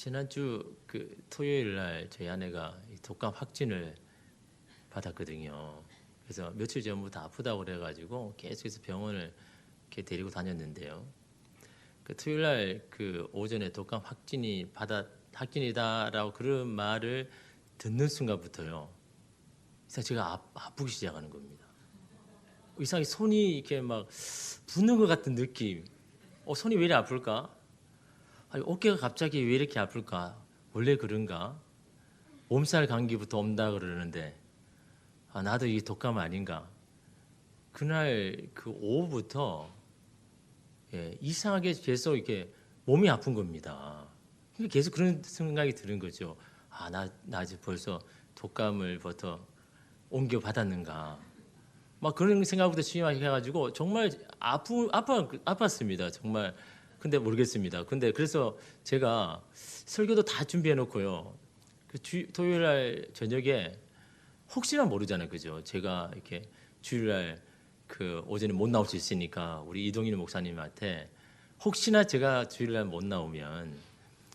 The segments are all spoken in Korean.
지난주 그 토요일 날 저희 아내가 이 독감 확진을 받았거든요. 그래서 며칠 전부터 아프다고 그래가지고 계속해서 병원을 이렇게 데리고 다녔는데요. 그 토요일 날 그 오전에 독감 확진이다라고 그런 말을 듣는 순간부터요. 이상 제가 아프기 시작하는 겁니다. 이상하게 손이 이렇게 막 붓는 것 같은 느낌. 손이 왜 이리 아플까? 아니, 어깨가 갑자기 왜 이렇게 아플까? 원래 그런가? 몸살 감기부터 온다 그러는데 나도 이게 독감 아닌가? 그날 그 오후부터 이상하게 계속 이렇게 몸이 아픈 겁니다. 그러니까 계속 그런 생각이 드는 거죠. 나 이제 벌써 독감을부터 옮겨 받았는가? 막 그런 생각부터 시작해가지고 정말 아팠습니다. 정말. 근데 모르겠습니다. 근데 그래서 제가 설교도 다 준비해 놓고요. 토요일 날 저녁에 혹시나 모르잖아요. 그죠? 제가 이렇게 주일 날 그 오전에 못 나올 수 있으니까 우리 이동일 목사님한테 혹시나 제가 주일 날 못 나오면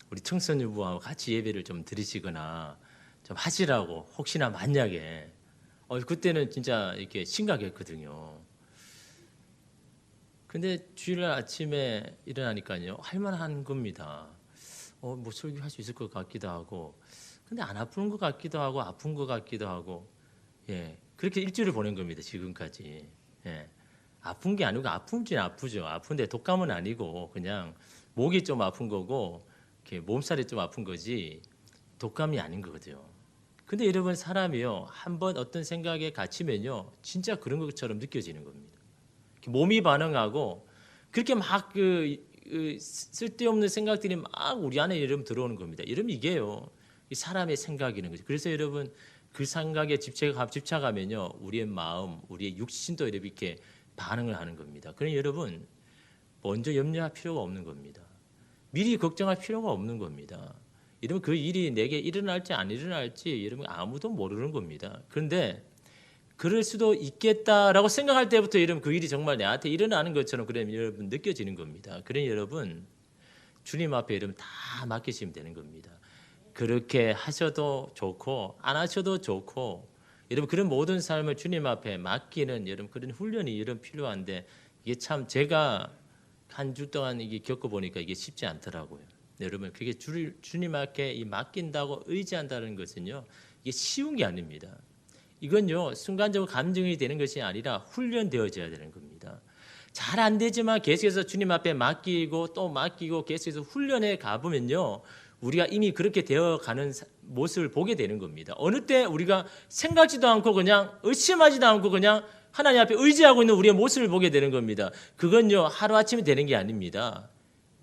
우리 청소년부하고 같이 예배를 좀 드리시거나 좀 하시라고 혹시나 만약에 그때는 진짜 이렇게 심각했거든요. 근데 주일날 아침에 일어나니까요 할만한 겁니다. 뭐 설교할 수 있을 것 같기도 하고, 근데 안 아픈 것 같기도 하고 아픈 것 같기도 하고, 그렇게 일주일을 보낸 겁니다. 지금까지. 아픈 게 아니고 아프긴 아프죠. 아픈데 독감은 아니고 그냥 목이 좀 아픈 거고 이렇게 몸살이 좀 아픈 거지 독감이 아닌 거거든요. 근데 여러분 사람이요 한번 어떤 생각에 갇히면요 진짜 그런 것처럼 느껴지는 겁니다. 몸이 반응하고 그렇게 막 쓸데없는 생각들이 막 우리 안에 여러분 들어오는 겁니다. 여러분 이게요 사람의 생각이는 거죠. 그래서 여러분 그 생각에 집착하면요 우리의 마음, 우리의 육신도 이렇게 반응을 하는 겁니다. 그러니 여러분 먼저 염려할 필요가 없는 겁니다. 미리 걱정할 필요가 없는 겁니다. 여러분 그 일이 내게 일어날지 안 일어날지 여러분 아무도 모르는 겁니다. 그런데 그럴 수도 있겠다라고 생각할 때부터 여러분 그 일이 정말 내한테 일어나는 것처럼 그러면 여러분 느껴지는 겁니다. 그러니 여러분 주님 앞에 여러분 다 맡기시면 되는 겁니다. 그렇게 하셔도 좋고 안 하셔도 좋고 여러분 그런 모든 삶을 주님 앞에 맡기는 여러분 그런 훈련이 여러분 필요한데 이게 참 제가 한 주 동안 이게 겪어보니까 이게 쉽지 않더라고요. 여러분 그게 주님 앞에 맡긴다고 의지한다는 것은요 이게 쉬운 게 아닙니다. 이건요 순간적으로 감정이 되는 것이 아니라 훈련되어져야 되는 겁니다. 잘 안 되지만 계속해서 주님 앞에 맡기고 또 맡기고 계속해서 훈련해 가보면요 우리가 이미 그렇게 되어가는 모습을 보게 되는 겁니다. 어느 때 우리가 생각지도 않고 그냥 의심하지도 않고 그냥 하나님 앞에 의지하고 있는 우리의 모습을 보게 되는 겁니다. 그건요 하루아침에 되는 게 아닙니다.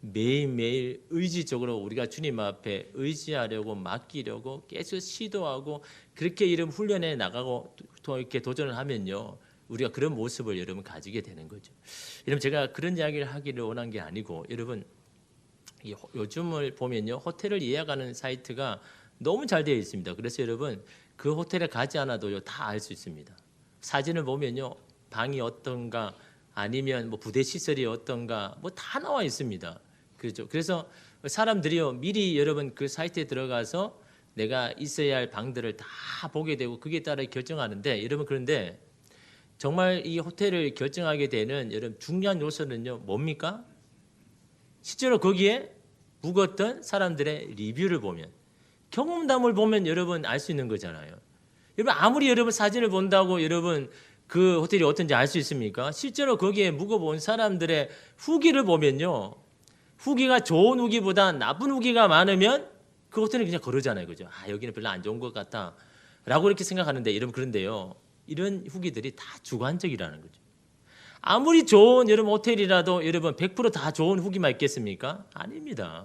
매일매일 의지적으로 우리가 주님 앞에 의지하려고 맡기려고 계속 시도하고 그렇게 이런 훈련에 나가고 또 이렇게 도전을 하면요 우리가 그런 모습을 여러분 가지게 되는 거죠. 여러분 제가 그런 이야기를 하기를 원한 게 아니고 여러분 요즘을 보면요 호텔을 예약하는 사이트가 너무 잘 되어 있습니다. 그래서 여러분 그 호텔에 가지 않아도요 다 알 수 있습니다. 사진을 보면요 방이 어떤가 아니면 뭐 부대 시설이 어떤가 뭐 다 나와 있습니다. 그렇죠. 그래서 사람들이요 미리 여러분 그 사이트에 들어가서 내가 있어야 할 방들을 다 보게 되고 그에 따라 결정하는데 여러분 그런데 정말 이 호텔을 결정하게 되는 여러분 중요한 요소는요 뭡니까? 실제로 거기에 묵었던 사람들의 리뷰를 보면 경험담을 보면 여러분 알 수 있는 거잖아요. 여러분 아무리 여러분 사진을 본다고 여러분 그 호텔이 어떤지 알 수 있습니까? 실제로 거기에 묵어본 사람들의 후기를 보면요 후기가 좋은 후기보다 나쁜 후기가 많으면 그 호텔은 그냥 거르잖아요. 그죠? 여기는 별로 안 좋은 것 같다 라고 이렇게 생각하는데 여러분 그런데요 이런 후기들이 다 주관적이라는 거죠. 아무리 좋은 여러분 호텔이라도 여러분 100% 다 좋은 후기만 있겠습니까? 아닙니다.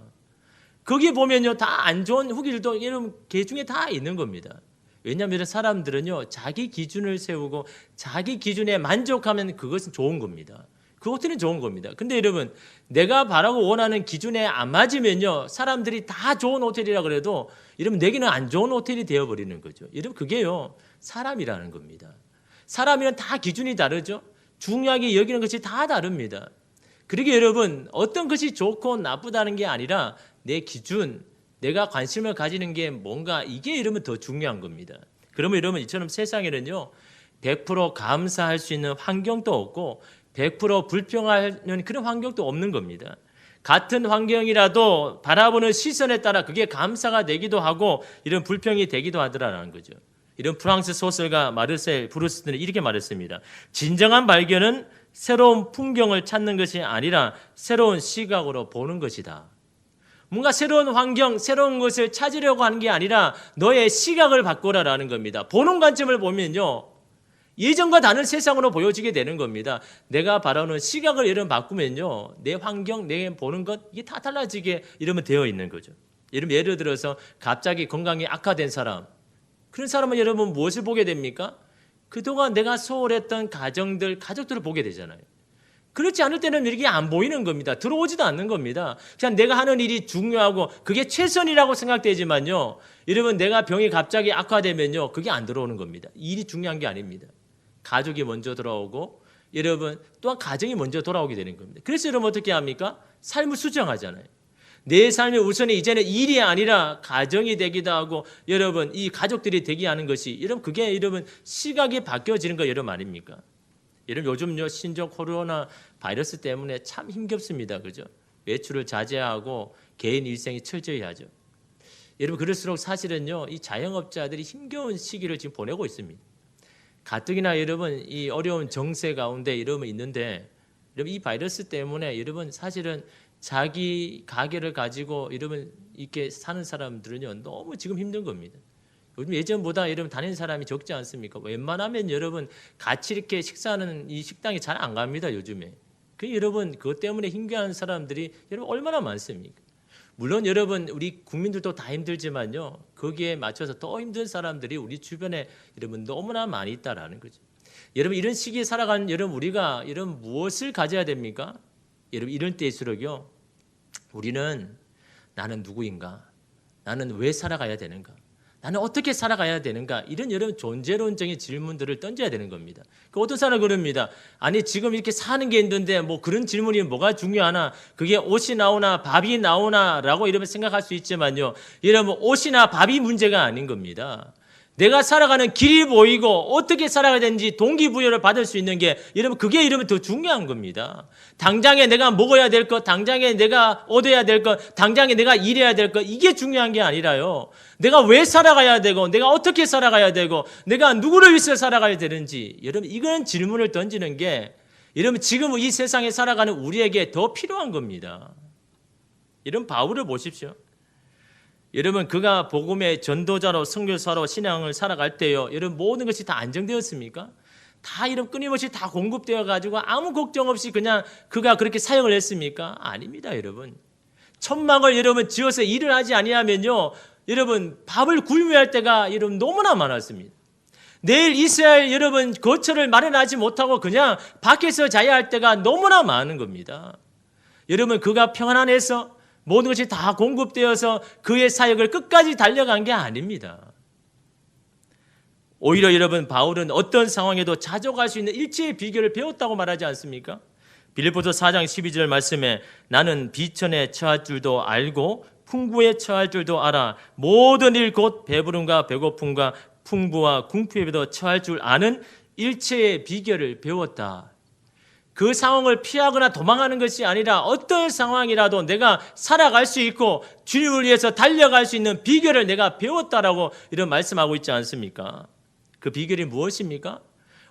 거기 보면요 다 안 좋은 후기들도 여러분 개 중에 다 있는 겁니다. 왜냐하면 사람들은요 자기 기준을 세우고 자기 기준에 만족하면 그것은 좋은 겁니다. 그 호텔은 좋은 겁니다. 근데 여러분 내가 바라고 원하는 기준에 안 맞으면요 사람들이 다 좋은 호텔이라 그래도 여러분 내게는 안 좋은 호텔이 되어버리는 거죠. 여러분 그게요 사람이라는 겁니다. 사람이란 다 기준이 다르죠. 중요하게 여기는 것이 다 다릅니다. 그러게 여러분 어떤 것이 좋고 나쁘다는 게 아니라 내 기준, 내가 관심을 가지는 게 뭔가 이게 여러분 더 중요한 겁니다. 그러면 여러분 이처럼 세상에는요 100% 감사할 수 있는 환경도 없고 100% 불평하는 그런 환경도 없는 겁니다. 같은 환경이라도 바라보는 시선에 따라 그게 감사가 되기도 하고 이런 불평이 되기도 하더라라는 거죠. 이런 프랑스 소설가 마르셀 프루스트는 이렇게 말했습니다. 진정한 발견은 새로운 풍경을 찾는 것이 아니라 새로운 시각으로 보는 것이다. 뭔가 새로운 환경, 새로운 것을 찾으려고 하는 게 아니라 너의 시각을 바꾸라라는 겁니다. 보는 관점을 보면요. 예전과 다른 세상으로 보여지게 되는 겁니다. 내가 바라보는 시각을 여러분 바꾸면요. 내 환경, 내 보는 것 이게 다 달라지게 이러면 되어 있는 거죠. 예를 들어서 갑자기 건강이 악화된 사람. 그런 사람은 여러분 무엇을 보게 됩니까? 그동안 내가 소홀했던 가족들을 보게 되잖아요. 그렇지 않을 때는 이렇게 안 보이는 겁니다. 들어오지도 않는 겁니다. 그냥 내가 하는 일이 중요하고 그게 최선이라고 생각되지만요. 여러분 내가 병이 갑자기 악화되면요. 그게 안 들어오는 겁니다. 일이 중요한 게 아닙니다. 가족이 먼저 돌아오고 여러분 또한 가정이 먼저 돌아오게 되는 겁니다. 그래서 여러분 어떻게 합니까? 삶을 수정하잖아요. 내 삶의 우선이 이제는 일이 아니라 가정이 되기도 하고 여러분 이 가족들이 되게 하는 것이 여러분 그게 여러분 시각이 바뀌어지는 거 여러분 아닙니까? 여러분 요즘요 신종 코로나 바이러스 때문에 참 힘겹습니다. 그죠? 외출을 자제하고 개인 일생이 철저히 하죠. 여러분 그럴수록 사실은요 이 자영업자들이 힘겨운 시기를 지금 보내고 있습니다. 가뜩이나 여러분 이 어려운 정세 가운데 여러분 있는데 여러분 이 바이러스 때문에 여러분 사실은 자기 가게를 가지고 여러분 이렇게 사는 사람들은요 너무 지금 힘든 겁니다. 요즘 예전보다 여러분 다니는 사람이 적지 않습니까? 웬만하면 여러분 같이 이렇게 식사하는 이 식당이 잘 안 갑니다 요즘에. 그 여러분 그것 때문에 힘겨워하는 사람들이 여러분 얼마나 많습니까? 물론 여러분 우리 국민들도 다 힘들지만요 거기에 맞춰서 더 힘든 사람들이 우리 주변에 여러분 너무나 많이 있다라는 거죠. 여러분 이런 시기에 살아가는 여러분 우리가 이런 무엇을 가져야 됩니까? 여러분 이런 때일수록요 우리는 나는 누구인가? 나는 왜 살아가야 되는가? 나는 어떻게 살아가야 되는가? 이런 여러분 존재론적인 질문들을 던져야 되는 겁니다. 그 어떤 사람은 그럽니다. 아니 지금 이렇게 사는 게 있는데 뭐 그런 질문이 뭐가 중요하나? 그게 옷이 나오나 밥이 나오나? 라고 이러면 생각할 수 있지만요. 여러분 옷이나 밥이 문제가 아닌 겁니다. 내가 살아가는 길이 보이고 어떻게 살아가야 되는지 동기부여를 받을 수 있는 게 여러분 그게 이러면 더 중요한 겁니다. 당장에 내가 먹어야 될 것, 당장에 내가 얻어야 될 것, 당장에 내가 일해야 될 것 이게 중요한 게 아니라요. 내가 왜 살아가야 되고 내가 어떻게 살아가야 되고 내가 누구를 위해서 살아가야 되는지 여러분 이건 질문을 던지는 게 여러분 지금 이 세상에 살아가는 우리에게 더 필요한 겁니다. 여러분 바울을 보십시오. 여러분 그가 복음의 전도자로 선교사로 신앙을 살아갈 때요. 여러분 모든 것이 다 안정되었습니까? 다 이런 끊임없이 다 공급되어 가지고 아무 걱정 없이 그냥 그가 그렇게 사역을 했습니까? 아닙니다, 여러분. 천막을 여러분 지어서 일을 하지 아니하면요. 여러분 밥을 굶어야 할 때가 여러분 너무나 많았습니다. 내일 이스라엘 여러분 거처를 마련하지 못하고 그냥 밖에서 자야 할 때가 너무나 많은 겁니다. 여러분 그가 평안해서 모든 것이 다 공급되어서 그의 사역을 끝까지 달려간 게 아닙니다. 오히려 여러분 바울은 어떤 상황에도 자족할 수 있는 일체의 비결을 배웠다고 말하지 않습니까? 빌립보서 4장 12절 말씀에 나는 비천에 처할 줄도 알고 풍부에 처할 줄도 알아 모든 일 곧 배부름과 배고픔과 풍부와 궁핍에도 처할 줄 아는 일체의 비결을 배웠다. 그 상황을 피하거나 도망하는 것이 아니라 어떤 상황이라도 내가 살아갈 수 있고 주님을 위해서 달려갈 수 있는 비결을 내가 배웠다라고 이런 말씀하고 있지 않습니까? 그 비결이 무엇입니까?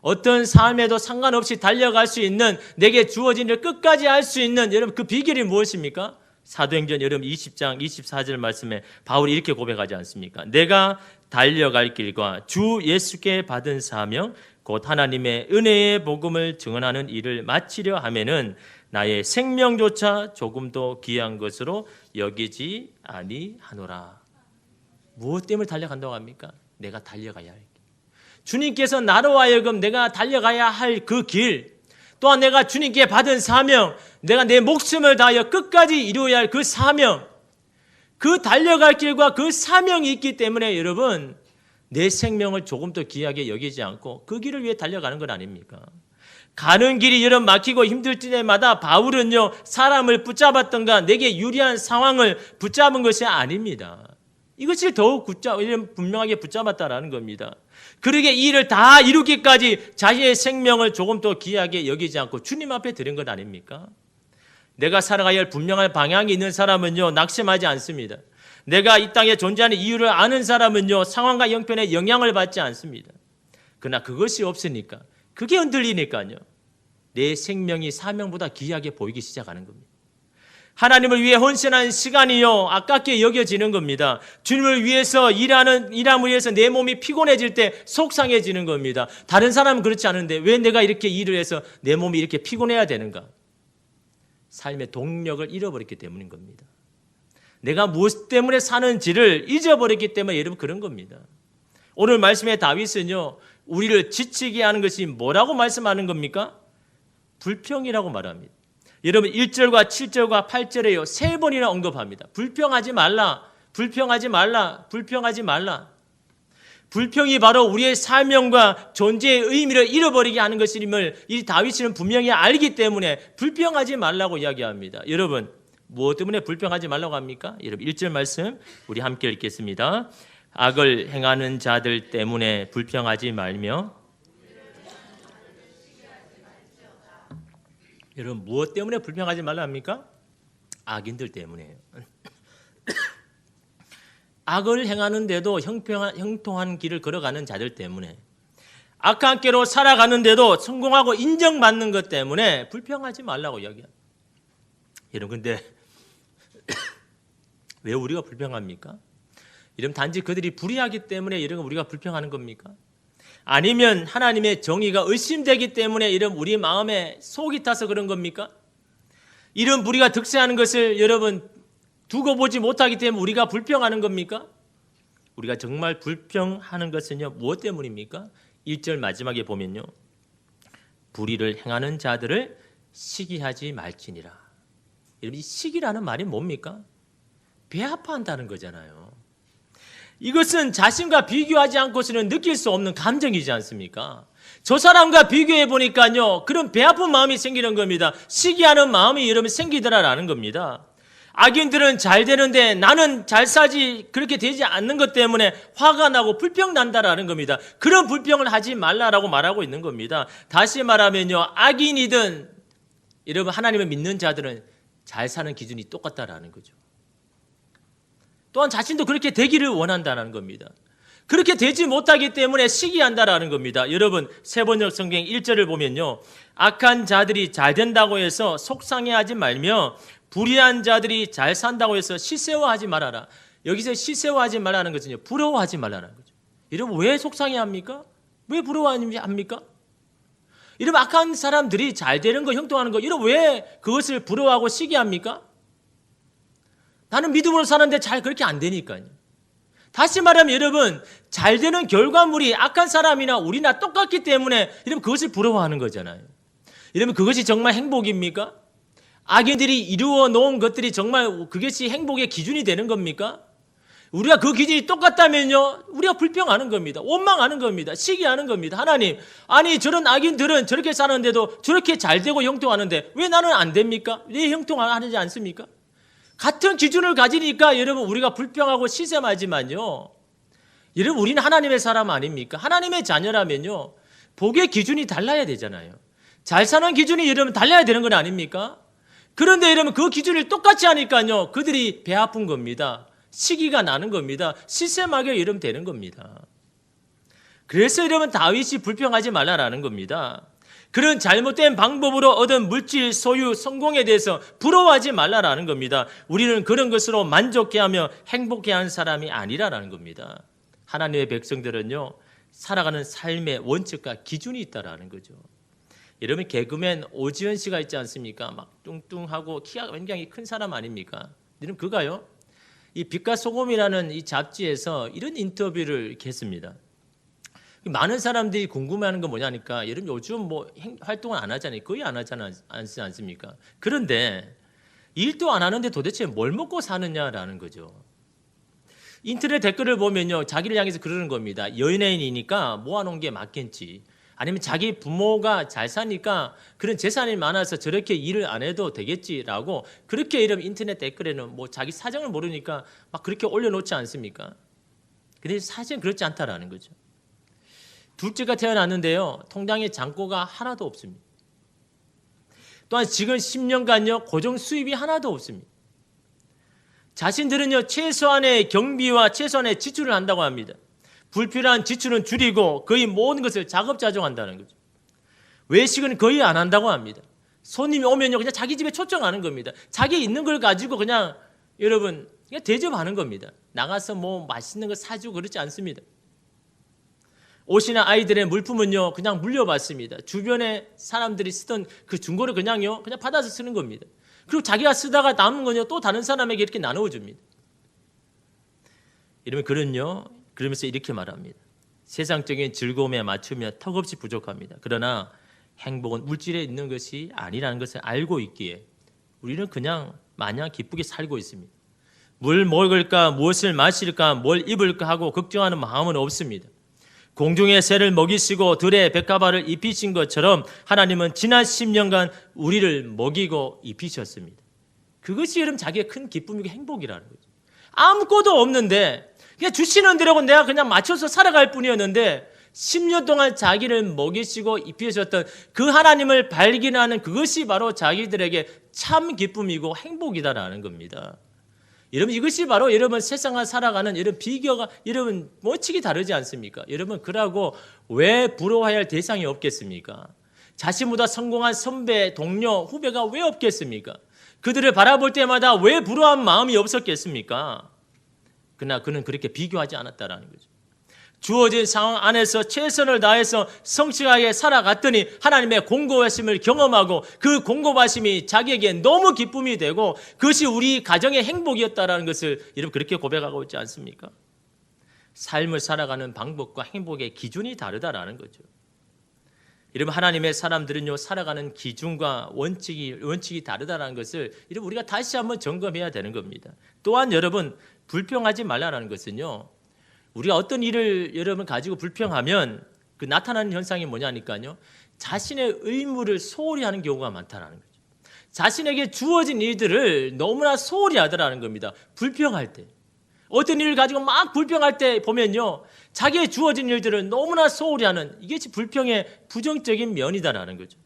어떤 삶에도 상관없이 달려갈 수 있는 내게 주어진 일 끝까지 할 수 있는 여러분 그 비결이 무엇입니까? 사도행전 여러분 20장 24절 말씀에 바울이 이렇게 고백하지 않습니까? 내가 달려갈 길과 주 예수께 받은 사명 곧 하나님의 은혜의 복음을 증언하는 일을 마치려 하면은 나의 생명조차 조금도 귀한 것으로 여기지 아니하노라. 무엇 때문에 달려간다고 합니까? 내가 달려가야 할 길. 주님께서 나로 하여금 내가 달려가야 할 그 길, 또한 내가 주님께 받은 사명, 내가 내 목숨을 다하여 끝까지 이루어야 할 그 사명, 그 달려갈 길과 그 사명이 있기 때문에 여러분 내 생명을 조금 더 귀하게 여기지 않고 그 길을 위해 달려가는 건 아닙니까? 가는 길이 여러 막히고 힘들 때마다 바울은요, 사람을 붙잡았던가 내게 유리한 상황을 붙잡은 것이 아닙니다. 이것을 더욱 분명하게 붙잡았다라는 겁니다. 그러게 이 일을 다 이루기까지 자신의 생명을 조금 더 귀하게 여기지 않고 주님 앞에 드린 것 아닙니까? 내가 살아가야 할 분명한 방향이 있는 사람은요, 낙심하지 않습니다. 내가 이 땅에 존재하는 이유를 아는 사람은요, 상황과 형편에 영향을 받지 않습니다. 그러나 그것이 없으니까, 그게 흔들리니까요, 내 생명이 사명보다 귀하게 보이기 시작하는 겁니다. 하나님을 위해 헌신한 시간이요, 아깝게 여겨지는 겁니다. 주님을 위해서 일함을 위해서 내 몸이 피곤해질 때 속상해지는 겁니다. 다른 사람은 그렇지 않은데 왜 내가 이렇게 일을 해서 내 몸이 이렇게 피곤해야 되는가? 삶의 동력을 잃어버렸기 때문인 겁니다. 내가 무엇 때문에 사는지를 잊어버렸기 때문에 여러분 그런 겁니다. 오늘 말씀의 다윗은요, 우리를 지치게 하는 것이 뭐라고 말씀하는 겁니까? 불평이라고 말합니다. 여러분 1절과 7절과 8절에요, 3번이나 언급합니다. 불평하지 말라, 불평하지 말라, 불평하지 말라. 불평이 바로 우리의 사명과 존재의 의미를 잃어버리게 하는 것임을 이 다윗은 분명히 알기 때문에 불평하지 말라고 이야기합니다. 여러분 무엇 때문에 불평하지 말라고 합니까? 여러분 1절 말씀 우리 함께 읽겠습니다. 악을 행하는 자들 때문에 불평하지 말며. 여러분 무엇 때문에 불평하지 말라 합니까? 악인들 때문에요. 악을 행하는데도 형통한 길을 걸어가는 자들 때문에, 악한 길로 살아가는데도 성공하고 인정받는 것 때문에 불평하지 말라고 이야기합니다. 여러분 근데 왜 우리가 불평합니까? 이러면 단지 그들이 불의하기 때문에 이런 거 우리가 불평하는 겁니까? 아니면 하나님의 정의가 의심되기 때문에 이런 우리 마음에 속이 타서 그런 겁니까? 이런 불의가 득세하는 것을 여러분 두고 보지 못하기 때문에 우리가 불평하는 겁니까? 우리가 정말 불평하는 것은요, 무엇 때문입니까? 1절 마지막에 보면요, 불의를 행하는 자들을 시기하지 말지니라. 여러분 이 시기라는 말이 뭡니까? 배 아파한다는 거잖아요. 이것은 자신과 비교하지 않고서는 느낄 수 없는 감정이지 않습니까? 저 사람과 비교해 보니까요, 그런 배 아픈 마음이 생기는 겁니다. 시기하는 마음이 여러분 생기더라라는 겁니다. 악인들은 잘 되는데 나는 잘 사지 그렇게 되지 않는 것 때문에 화가 나고 불평 난다라는 겁니다. 그런 불평을 하지 말라라고 말하고 있는 겁니다. 다시 말하면요, 악인이든 여러분 하나님을 믿는 자들은 잘 사는 기준이 똑같다라는 거죠. 또한 자신도 그렇게 되기를 원한다는 겁니다. 그렇게 되지 못하기 때문에 시기한다라는 겁니다. 여러분 세번역 성경 1절을 보면요, 악한 자들이 잘 된다고 해서 속상해하지 말며 불의한 자들이 잘 산다고 해서 시세워하지 말아라. 여기서 시세워하지 말라는 것은요, 부러워하지 말라는 거죠. 여러분 왜 속상해합니까? 왜 부러워합니까? 이러면 악한 사람들이 잘 되는 거, 형통하는 거, 이러면 왜 그것을 부러워하고 시기합니까? 나는 믿음으로 사는데 잘 그렇게 안 되니까요. 다시 말하면 여러분, 잘 되는 결과물이 악한 사람이나 우리나 똑같기 때문에 여러분 그것을 부러워하는 거잖아요. 여러분 그것이 정말 행복입니까? 악인들이 이루어 놓은 것들이 정말 그것이 행복의 기준이 되는 겁니까? 우리가 그 기준이 똑같다면요, 우리가 불평하는 겁니다. 원망하는 겁니다. 시기하는 겁니다. 하나님, 아니 저런 악인들은 저렇게 사는데도 저렇게 잘 되고 형통하는데 왜 나는 안 됩니까? 왜 형통하지 않습니까? 같은 기준을 가지니까 여러분 우리가 불평하고 시샘하지만요, 여러분 우리는 하나님의 사람 아닙니까? 하나님의 자녀라면요, 복의 기준이 달라야 되잖아요. 잘 사는 기준이 여러분 달라야 되는 건 아닙니까? 그런데 여러분 그 기준을 똑같이 하니까요, 그들이 배 아픈 겁니다. 시기가 나는 겁니다. 시샘하게 여러분 되는 겁니다. 그래서 여러분 다윗이 불평하지 말라라는 겁니다. 그런 잘못된 방법으로 얻은 물질, 소유, 성공에 대해서 부러워하지 말라라는 겁니다. 우리는 그런 것으로 만족해하며 행복해하는 사람이 아니라라는 겁니다. 하나님의 백성들은요, 살아가는 삶의 원칙과 기준이 있다라는 거죠. 여러분 개그맨 오지연 씨가 있지 않습니까? 막 뚱뚱하고 키가 굉장히 큰 사람 아닙니까? 여러분 그가요, 이 빛과 소금이라는 이 잡지에서 이런 인터뷰를 이렇게 했습니다. 많은 사람들이 궁금해하는 건 뭐냐니까, 여러분 요즘 뭐 활동을 안 하잖아요. 거의 안 하잖아요, 않습니까? 그런데 일도 안 하는데 도대체 뭘 먹고 사느냐라는 거죠. 인터넷 댓글을 보면요, 자기를 향해서 그러는 겁니다. 연예인이니까 모아놓은 게 맞겠지. 아니면 자기 부모가 잘 사니까 그런 재산이 많아서 저렇게 일을 안 해도 되겠지라고 그렇게 이런 인터넷 댓글에는 뭐 자기 사정을 모르니까 막 그렇게 올려놓지 않습니까? 근데 사실은 그렇지 않다라는 거죠. 둘째가 태어났는데요. 통장에 잔고가 하나도 없습니다. 또한 지금 10년간요. 고정 수입이 하나도 없습니다. 자신들은요. 최소한의 경비와 최소한의 지출을 한다고 합니다. 불필요한 지출은 줄이고 거의 모든 것을 자급자족한다는 거죠. 외식은 거의 안 한다고 합니다. 손님이 오면요. 그냥 자기 집에 초청하는 겁니다. 자기 있는 걸 가지고 그냥 여러분 그냥 대접하는 겁니다. 나가서 뭐 맛있는 거 사주고 그렇지 않습니다. 옷이나 아이들의 물품은요. 그냥 물려받습니다. 주변에 사람들이 쓰던 그 중고를 그냥 받아서 쓰는 겁니다. 그리고 자기가 쓰다가 남은 건요. 또 다른 사람에게 이렇게 나누어 줍니다. 이러면 그러면서 이렇게 말합니다. 세상적인 즐거움에 맞추며 턱없이 부족합니다. 그러나 행복은 물질에 있는 것이 아니라는 것을 알고 있기에 우리는 그냥 마냥 기쁘게 살고 있습니다. 뭘 먹을까, 무엇을 마실까, 뭘 입을까 하고 걱정하는 마음은 없습니다. 공중의 새를 먹이시고 들의 백합화를 입히신 것처럼 하나님은 지난 10년간 우리를 먹이고 입히셨습니다. 그것이 여러분 자기의 큰 기쁨이고 행복이라는 거죠. 아무것도 없는데 그냥 주시는 대로 내가 그냥 맞춰서 살아갈 뿐이었는데 10년 동안 자기를 먹이시고 입히셨던 그 하나님을 발견하는 그것이 바로 자기들에게 참 기쁨이고 행복이다라는 겁니다. 여러분 이것이 바로 여러분 세상을 살아가는 이런 비교가 여러분 멋지게 다르지 않습니까? 여러분 그러고 왜 부러워해야 할 대상이 없겠습니까? 자신보다 성공한 선배, 동료, 후배가 왜 없겠습니까? 그들을 바라볼 때마다 왜 부러워한 마음이 없었겠습니까? 그러나 그는 그렇게 비교하지 않았다라는 거죠. 주어진 상황 안에서 최선을 다해서 성실하게 살아갔더니 하나님의 공고하심을 경험하고 그 공고하심이 자기에게 너무 기쁨이 되고 그것이 우리 가정의 행복이었다라는 것을 여러분 그렇게 고백하고 있지 않습니까? 삶을 살아가는 방법과 행복의 기준이 다르다라는 거죠. 여러분 하나님의 사람들은요 살아가는 기준과 원칙이 다르다라는 것을 여러분 우리가 다시 한번 점검해야 되는 겁니다. 또한 여러분 불평하지 말라라는 것은요. 우리가 어떤 일을 여러분 가지고 불평하면 그 나타나는 현상이 뭐냐니까요. 자신의 의무를 소홀히 하는 경우가 많다라는 거죠. 자신에게 주어진 일들을 너무나 소홀히 하더라는 겁니다. 불평할 때. 어떤 일을 가지고 막 불평할 때 보면요. 자기의 주어진 일들을 너무나 소홀히 하는 이게 불평의 부정적인 면이다라는 거죠.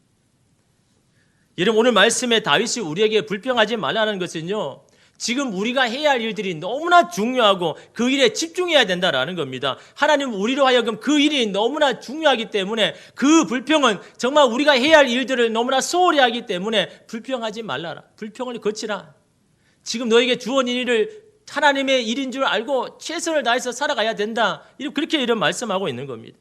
여러분 오늘 말씀에 다윗이 우리에게 불평하지 말라는 것은요. 지금 우리가 해야 할 일들이 너무나 중요하고 그 일에 집중해야 된다라는 겁니다. 하나님 우리로 하여금 그 일이 너무나 중요하기 때문에 그 불평은 정말 우리가 해야 할 일들을 너무나 소홀히 하기 때문에 불평하지 말라라. 불평을 거치라. 지금 너에게 주어진 일을 하나님의 일인 줄 알고 최선을 다해서 살아가야 된다. 그렇게 이런 말씀하고 있는 겁니다.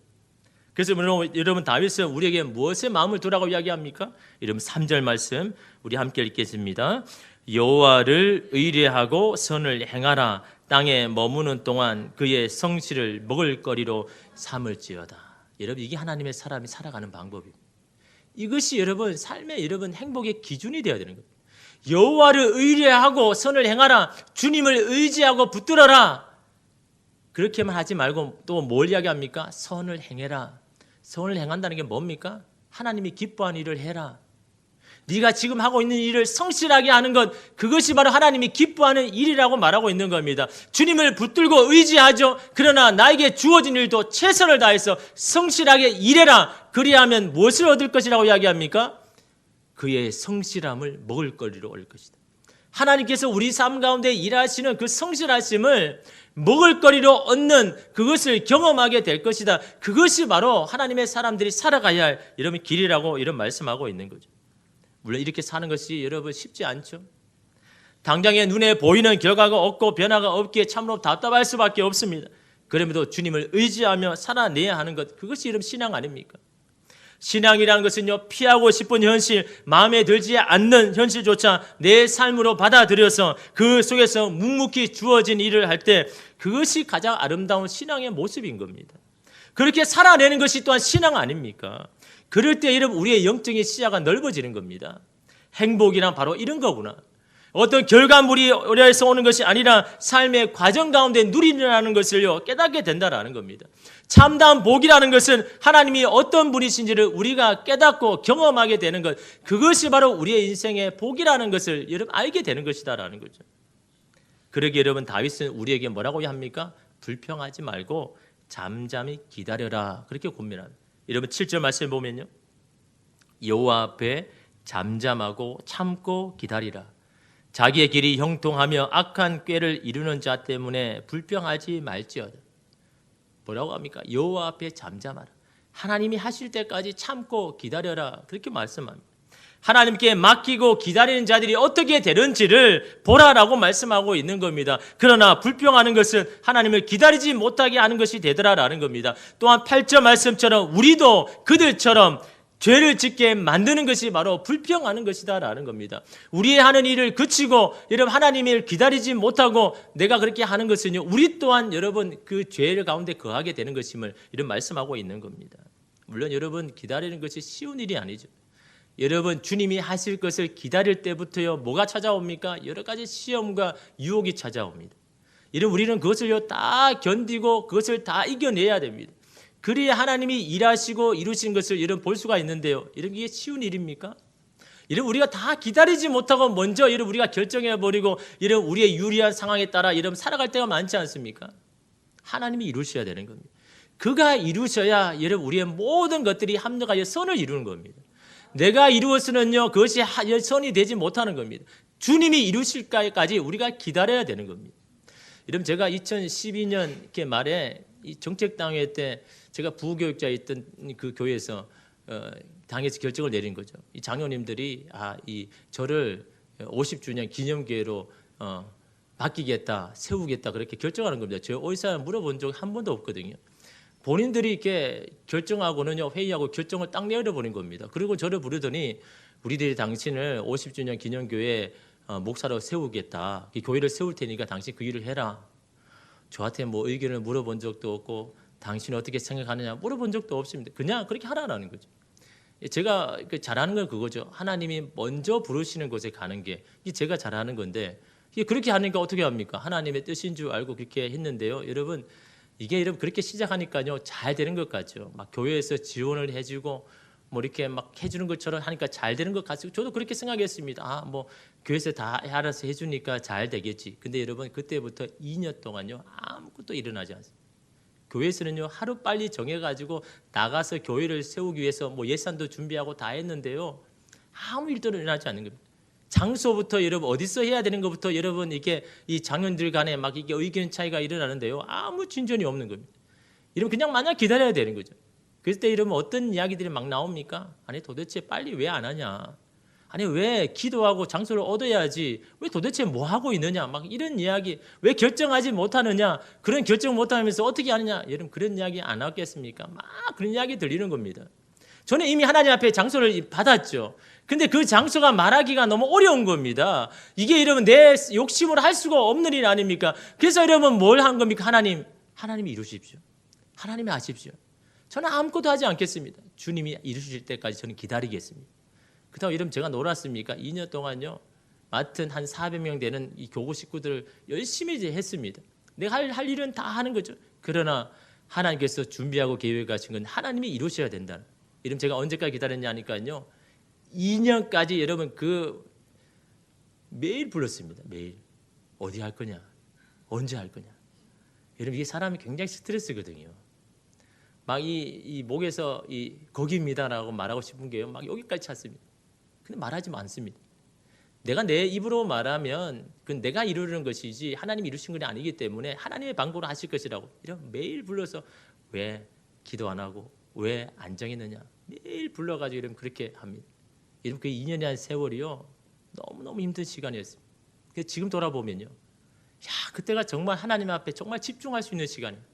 그래서 여러분 다윗은 우리에게 무엇에 마음을 두라고 이야기합니까? 여러분 3절 말씀 우리 함께 읽겠습니다. 여호와를 의뢰하고 선을 행하라. 땅에 머무는 동안 그의 성실을 먹을거리로 삼을지어다. 여러분 이게 하나님의 사람이 살아가는 방법입니다. 이것이 여러분 삶의 여러분 행복의 기준이 되어야 되는 겁니다. 여호와를 의뢰하고 선을 행하라. 주님을 의지하고 붙들어라. 그렇게만 하지 말고 또 뭘 이야기합니까? 선을 행해라. 선을 행한다는 게 뭡니까? 하나님이 기뻐하는 일을 해라. 네가 지금 하고 있는 일을 성실하게 하는 것, 그것이 바로 하나님이 기뻐하는 일이라고 말하고 있는 겁니다. 주님을 붙들고 의지하죠. 그러나 나에게 주어진 일도 최선을 다해서 성실하게 일해라. 그리하면 무엇을 얻을 것이라고 이야기합니까? 그의 성실함을 먹을거리로 얻을 것이다. 하나님께서 우리 삶 가운데 일하시는 그 성실하심을 먹을거리로 얻는 그것을 경험하게 될 것이다. 그것이 바로 하나님의 사람들이 살아가야 할 여러분 길이라고 이런 말씀하고 있는 거죠. 물론 이렇게 사는 것이 여러분 쉽지 않죠. 당장에 눈에 보이는 결과가 없고 변화가 없기에 참으로 답답할 수밖에 없습니다. 그럼에도 주님을 의지하며 살아내야 하는 것, 그것이 여러분 신앙 아닙니까? 신앙이라는 것은요, 피하고 싶은 현실, 마음에 들지 않는 현실조차 내 삶으로 받아들여서 그 속에서 묵묵히 주어진 일을 할 때 그것이 가장 아름다운 신앙의 모습인 겁니다. 그렇게 살아내는 것이 또한 신앙 아닙니까? 그럴 때 여러분 우리의 영적인 시야가 넓어지는 겁니다. 행복이란 바로 이런 거구나. 어떤 결과물에서 오는 것이 아니라 삶의 과정 가운데 누리라는 것을요 깨닫게 된다라는 겁니다. 참다운 복이라는 것은 하나님이 어떤 분이신지를 우리가 깨닫고 경험하게 되는 것, 그것이 바로 우리의 인생의 복이라는 것을 여러분 알게 되는 것이다라는 거죠. 그러기에 여러분 다윗은 우리에게 뭐라고 합니까? 불평하지 말고 잠잠히 기다려라, 그렇게 권면합니다. 여러분 7절 말씀 보면요, 여호와 앞에 잠잠하고 참고 기다리라. 자기의 길이 형통하며 악한 꾀를 이루는 자 때문에 불평하지 말지어다. 뭐라고 합니까? 여호와 앞에 잠잠하라. 하나님이 하실 때까지 참고 기다려라, 그렇게 말씀합니다. 하나님께 맡기고 기다리는 자들이 어떻게 되는지를 보라라고 말씀하고 있는 겁니다. 그러나 불평하는 것은 하나님을 기다리지 못하게 하는 것이 되더라라는 겁니다. 또한 8절 말씀처럼 우리도 그들처럼 죄를 짓게 만드는 것이 바로 불평하는 것이다라는 겁니다. 우리의 하는 일을 그치고 여러분 하나님을 기다리지 못하고 내가 그렇게 하는 것은요, 우리 또한 여러분 그 죄를 가운데 거하게 되는 것임을 이런 말씀하고 있는 겁니다. 물론 여러분 기다리는 것이 쉬운 일이 아니죠. 여러분 주님이 하실 것을 기다릴 때부터요 뭐가 찾아옵니까? 여러 가지 시험과 유혹이 찾아옵니다. 이런 우리는 그것을요 다 견디고 그것을 다 이겨내야 됩니다. 그래야 하나님이 일하시고 이루신 것을 여러분 볼 수가 있는데요, 이런 게 쉬운 일입니까? 이런 우리가 다 기다리지 못하고 먼저 이런 우리가 결정해 버리고 이런 우리의 유리한 상황에 따라 이런 살아갈 때가 많지 않습니까? 하나님이 이루셔야 되는 겁니다. 그가 이루셔야 여러분 우리의 모든 것들이 합력하여 선을 이루는 겁니다. 내가 이루었으면요 그것이 선이 되지 못하는 겁니다. 주님이 이루실까지 우리가 기다려야 되는 겁니다. 여러분 제가 2012년 이렇게 말에 이 정책당회 때 제가 부교육자 있던 그 교회에서 당에서 결정을 내린 거죠. 이 장로님들이 이 저를 50주년 기념교회로 바뀌겠다, 세우겠다 그렇게 결정하는 겁니다. 제가 어디서 물어본 적 한 번도 없거든요. 본인들이 이렇게 결정하고는요 회의하고 결정을 딱 내려버린 겁니다. 그리고 저를 부르더니 우리들이 당신을 50주년 기념교회 목사로 세우겠다, 이 교회를 세울 테니까 당신 그 일을 해라. 저한테 뭐 의견을 물어본 적도 없고 당신은 어떻게 생각하느냐 물어본 적도 없습니다. 그냥 그렇게 하라는 거죠. 제가 잘하는 건 그거죠. 하나님이 먼저 부르시는 곳에 가는 게 제가 잘하는 건데 그렇게 하니까 어떻게 합니까? 하나님의 뜻인 줄 알고 그렇게 했는데요. 여러분 이게 여러분 그렇게 시작하니까요 잘 되는 것 같죠. 막 교회에서 지원을 해주고 뭐 이렇게 막 해주는 것처럼 하니까 잘 되는 것 같아요. 저도 그렇게 생각했습니다. 뭐 교회에서 다 알아서 해주니까 잘 되겠지. 근데 여러분 그때부터 2년 동안요 아무것도 일어나지 않습니다. 교회에서는요 하루 빨리 정해가지고 나가서 교회를 세우기 위해서 뭐 예산도 준비하고 다 했는데요 아무 일도 일어나지 않는 겁니다. 장소부터 여러분 어디서 해야 되는 것부터 여러분 이게 이 장년들 간에 막 이게 의견 차이가 일어나는데요 아무 진전이 없는 겁니다. 이러면 그냥 마냥 기다려야 되는 거죠. 그럴 때 이러면 어떤 이야기들이 막 나옵니까? 아니 도대체 빨리 왜 안 하냐? 아니 왜 기도하고 장소를 얻어야지 왜 도대체 뭐 하고 있느냐? 막 이런 이야기, 왜 결정하지 못하느냐? 그런 결정 못하면서 어떻게 하느냐? 여러분 그런 이야기 안 하겠습니까? 막 그런 이야기 들리는 겁니다. 저는 이미 하나님 앞에 장소를 받았죠. 근데 그 장소가 말하기가 너무 어려운 겁니다. 이게 여러분 내 욕심으로 할 수가 없는 일 아닙니까? 그래서 여러분 뭘 한 겁니까? 하나님이 이루십시오. 하나님이 하십시오. 저는 아무것도 하지 않겠습니다. 주님이 이루실 때까지 저는 기다리겠습니다. 그렇다고 여러분 제가 놀았습니까? 2년 동안요 맡은 한 400명 되는 이 교구 식구들을 열심히 이제 했습니다. 내가 할 일은 다 하는 거죠. 그러나 하나님께서 준비하고 계획하신 건 하나님이 이루셔야 된다는. 이러면 제가 언제까지 기다렸냐 하니까요 2년까지 여러분 매일 불렀습니다. 매일 어디 할 거냐, 언제 할 거냐. 여러분 이게 사람이 굉장히 스트레스거든요. 막 이 목에서 거기입니다라고 말하고 싶은 게요 막 여기까지 찼습니다. 근데 말하지 않습니다. 내가 내 입으로 말하면 그건 내가 이루는 것이지 하나님이 이루신 것이 아니기 때문에 하나님의 방법으로 하실 것이라고 이런 매일 불러서 왜 기도 안 하고 왜 안 정했느냐 매일 불러가지고 이러면 그렇게 합니다. 이러면 그 2년이라는 세월이요 너무너무 힘든 시간이었습니다. 그래서 지금 돌아보면요 그때가 정말 하나님 앞에 정말 집중할 수 있는 시간이에요.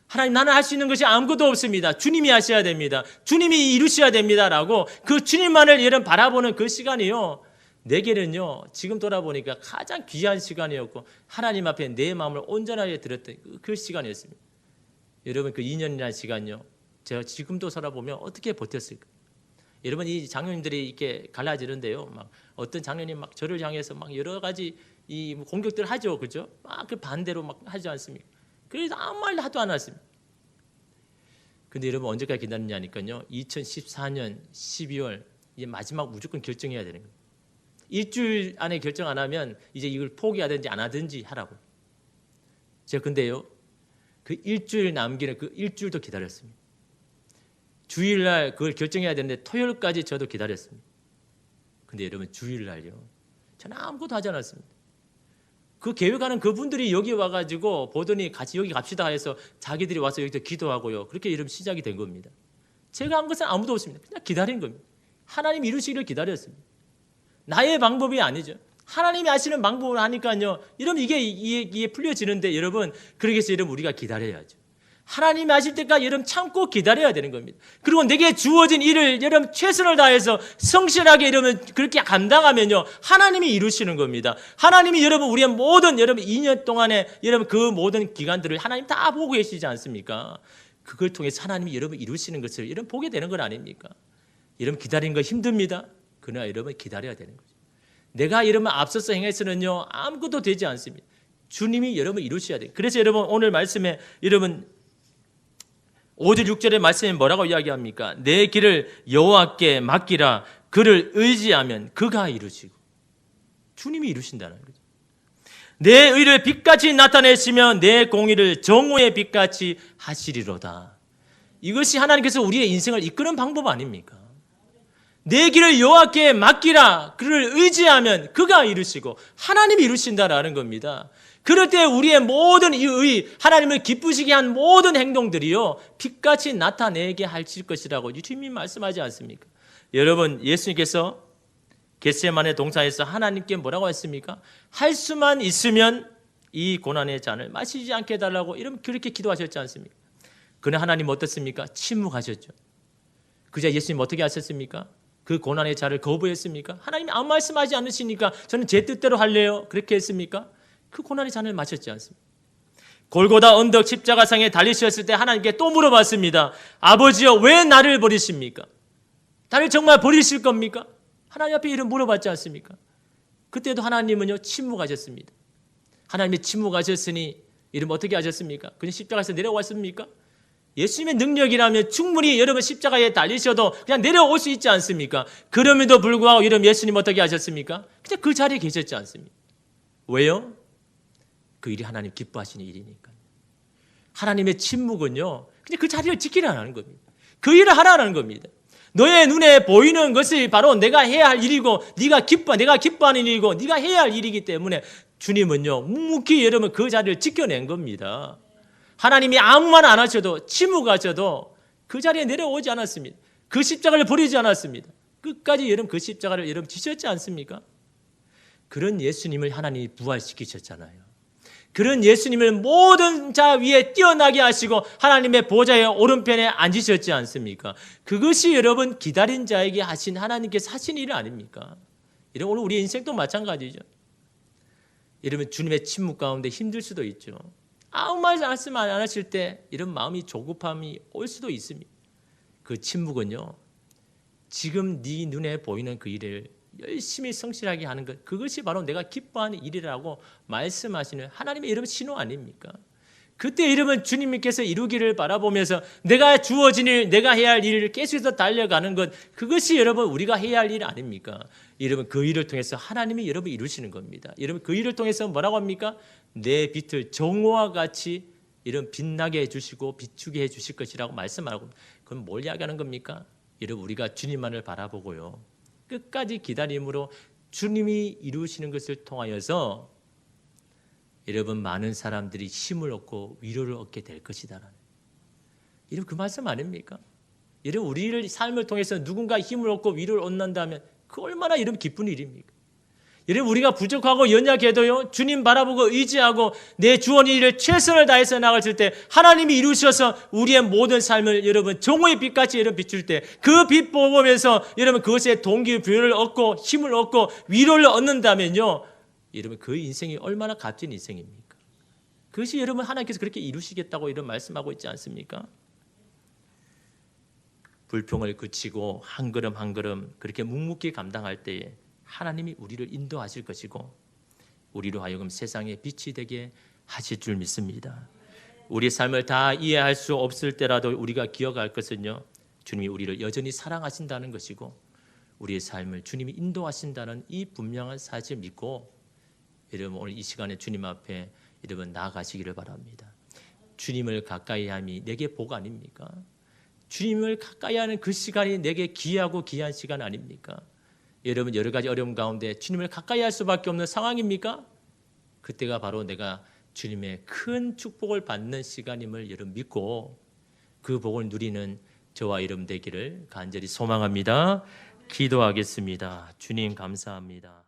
하나님 나는 할 수 있는 것이 아무것도 없습니다. 주님이 하셔야 됩니다. 주님이 이루셔야 됩니다라고 그 주님만을 여러분 바라보는 그 시간이요 내게는요 지금 돌아보니까 가장 귀한 시간이었고 하나님 앞에 내 마음을 온전하게 드렸던 그 시간이었습니다. 여러분 그 2년이라는 시간요 제가 지금도 살아보면 어떻게 버텼을까? 여러분 이 장로님들이 이렇게 갈라지는데요. 막 어떤 장로님 막 저를 향해서 막 여러 가지 이 공격들을 하죠, 그죠? 막 그 반대로 막 하지 않습니까? 그래서 아무 말도 하도 안 했습니다. 근데 여러분 언제까지 기다리냐니까요. 2014년 12월 이제 마지막 무조건 결정해야 되는 거예요. 일주일 안에 결정 안 하면 이제 이걸 포기하든지 안 하든지 하라고. 제가 근데요, 그 일주일 남기는 그 일주일도 기다렸습니다. 주일날 그걸 결정해야 되는데 토요일까지 저도 기다렸습니다. 근데 여러분 주일날요, 저는 아무것도 하지 않았습니다. 그 계획하는 그분들이 여기 와가지고 보더니 같이 여기 갑시다 해서 자기들이 와서 여기서 기도하고요. 그렇게 이러면 시작이 된 겁니다. 제가 한 것은 아무도 없습니다. 그냥 기다린 겁니다. 하나님 이루시기를 기다렸습니다. 나의 방법이 아니죠. 하나님이 하시는 방법을 하니까요. 여러분 이게 풀려지는데 여러분 그러기 위해서 여러분 우리가 기다려야죠. 하나님이 하실 때까지 여러분 참고 기다려야 되는 겁니다. 그리고 내게 주어진 일을 여러분 최선을 다해서 성실하게 여러분 그렇게 감당하면요. 하나님이 이루시는 겁니다. 하나님이 여러분 우리의 모든 여러분 2년 동안에 여러분 그 모든 기간들을 하나님 다 보고 계시지 않습니까? 그걸 통해서 하나님이 여러분 이루시는 것을 여러분 보게 되는 건 아닙니까? 여러분 기다리는 거 힘듭니다. 그러나 여러분 기다려야 되는 거죠. 내가 여러분 앞서서 행해서는요 아무것도 되지 않습니다. 주님이 여러분 이루셔야 돼요. 그래서 여러분 오늘 말씀에 여러분 5절 6절의 말씀에 뭐라고 이야기합니까? 내 길을 여호와께 맡기라. 그를 의지하면 그가 이루시고. 주님이 이루신다는 거죠. 내 의를 빛같이 나타내시며 내 공의를 정오의 빛같이 하시리로다. 이것이 하나님께서 우리의 인생을 이끄는 방법 아닙니까? 내 길을 여호와께 맡기라. 그를 의지하면 그가 이루시고 하나님이 이루신다라는 겁니다. 그럴 때 우리의 모든 이 하나님을 기쁘시게 한 모든 행동들이요 빛같이 나타내게 하실 것이라고 주님이 말씀하지 않습니까? 여러분 예수님께서 겟세마네 동산에서 하나님께 뭐라고 했습니까? 할 수만 있으면 이 고난의 잔을 마시지 않게 해달라고 이런 그렇게 기도하셨지 않습니까? 그러나 하나님 어떻습니까? 침묵하셨죠. 그저 예수님 어떻게 하셨습니까? 그 고난의 잔을 거부했습니까? 하나님이 아무 말씀하지 않으시니까 저는 제 뜻대로 할래요. 그렇게 했습니까? 그 고난의 잔을 마셨지 않습니까? 골고다 언덕 십자가상에 달리셨을 때 하나님께 또 물어봤습니다. 아버지여 왜 나를 버리십니까? 나를 정말 버리실 겁니까? 하나님 앞에 이런 물어봤지 않습니까? 그때도 하나님은요 침묵하셨습니다. 하나님이 침묵하셨으니 이러면 어떻게 하셨습니까? 그냥 십자가에서 내려왔습니까? 예수님의 능력이라면 충분히 여러분 십자가에 달리셔도 그냥 내려올 수 있지 않습니까? 그럼에도 불구하고 이러면 예수님 어떻게 하셨습니까? 그냥 그 자리에 계셨지 않습니까? 왜요? 그 일이 하나님 기뻐하시는 일이니까요. 하나님의 침묵은요, 그냥 그 자리를 지키라는 겁니다. 그 일을 하라는 겁니다. 너의 눈에 보이는 것이 바로 내가 해야 할 일이고, 내가 기뻐하는 일이고, 네가 해야 할 일이기 때문에 주님은요, 묵묵히 여러분 그 자리를 지켜낸 겁니다. 하나님이 아무 말 안 하셔도, 침묵하셔도 그 자리에 내려오지 않았습니다. 그 십자가를 버리지 않았습니다. 끝까지 여러분 그 십자가를 여러분 지셨지 않습니까? 그런 예수님을 하나님이 부활시키셨잖아요. 그런 예수님을 모든 자 위에 뛰어나게 하시고 하나님의 보좌의 오른편에 앉으셨지 않습니까? 그것이 여러분 기다린 자에게 하신 하나님께서 하신 일 아닙니까? 이런 오늘 우리 인생도 마찬가지죠. 여러분 주님의 침묵 가운데 힘들 수도 있죠. 아무 말씀 안 하실 때 이런 마음이 조급함이 올 수도 있습니다. 그 침묵은요, 지금 네 눈에 보이는 그 일을 열심히 성실하게 하는 것, 그것이 바로 내가 기뻐하는 일이라고 말씀하시는 하나님의 여러분 신호 아닙니까? 그때 여러분 주님께서 이루기를 바라보면서 내가 주어진 일, 내가 해야 할 일을 계속해서 달려가는 것, 그것이 여러분 우리가 해야 할 일 아닙니까? 여러분 그 일을 통해서 하나님이 여러분 이루시는 겁니다. 여러분 그 일을 통해서 뭐라고 합니까? 내 빛을 정오와 같이 이런 빛나게 해주시고 비추게 해주실 것이라고 말씀하고, 그럼 뭘 이야기하는 겁니까? 여러분 우리가 주님만을 바라보고요, 끝까지 기다림으로 주님이 이루시는 것을 통하여서 여러분 많은 사람들이 힘을 얻고 위로를 얻게 될 것이다라는, 이런 그 말씀 아닙니까? 여러분 우리를 삶을 통해서 누군가 힘을 얻고 위로를 얻는다면 그 얼마나 여러분 기쁜 일입니까? 여러분 우리가 부족하고 연약해도요 주님 바라보고 의지하고 내 주어진 일을 최선을 다해서 나갔을 때 하나님이 이루셔서 우리의 모든 삶을 여러분 정오의 빛같이 여러분 비출 때 그 빛 보면서 여러분 그것에 동기부여를 얻고 힘을 얻고 위로를 얻는다면요, 여러분 그 인생이 얼마나 값진 인생입니까? 그것이 여러분 하나님께서 그렇게 이루시겠다고 이런 말씀하고 있지 않습니까? 불평을 그치고 한 걸음 한 걸음 그렇게 묵묵히 감당할 때에 하나님이 우리를 인도하실 것이고 우리로 하여금 세상의 빛이 되게 하실 줄 믿습니다. 우리 삶을 다 이해할 수 없을 때라도 우리가 기억할 것은요, 주님이 우리를 여전히 사랑하신다는 것이고 우리의 삶을 주님이 인도하신다는 이 분명한 사실을 믿고 여러분 오늘 이 시간에 주님 앞에 여러분 나아가시기를 바랍니다. 주님을 가까이 함이 내게 복 아닙니까? 주님을 가까이 하는 그 시간이 내게 귀하고 귀한 시간 아닙니까? 여러분 여러 가지 어려움 가운데 주님을 가까이 할 수밖에 없는 상황입니까? 그때가 바로 내가 주님의 큰 축복을 받는 시간임을 여러분 믿고 그 복을 누리는 저와 여러분 되기를 간절히 소망합니다. 기도하겠습니다. 주님 감사합니다.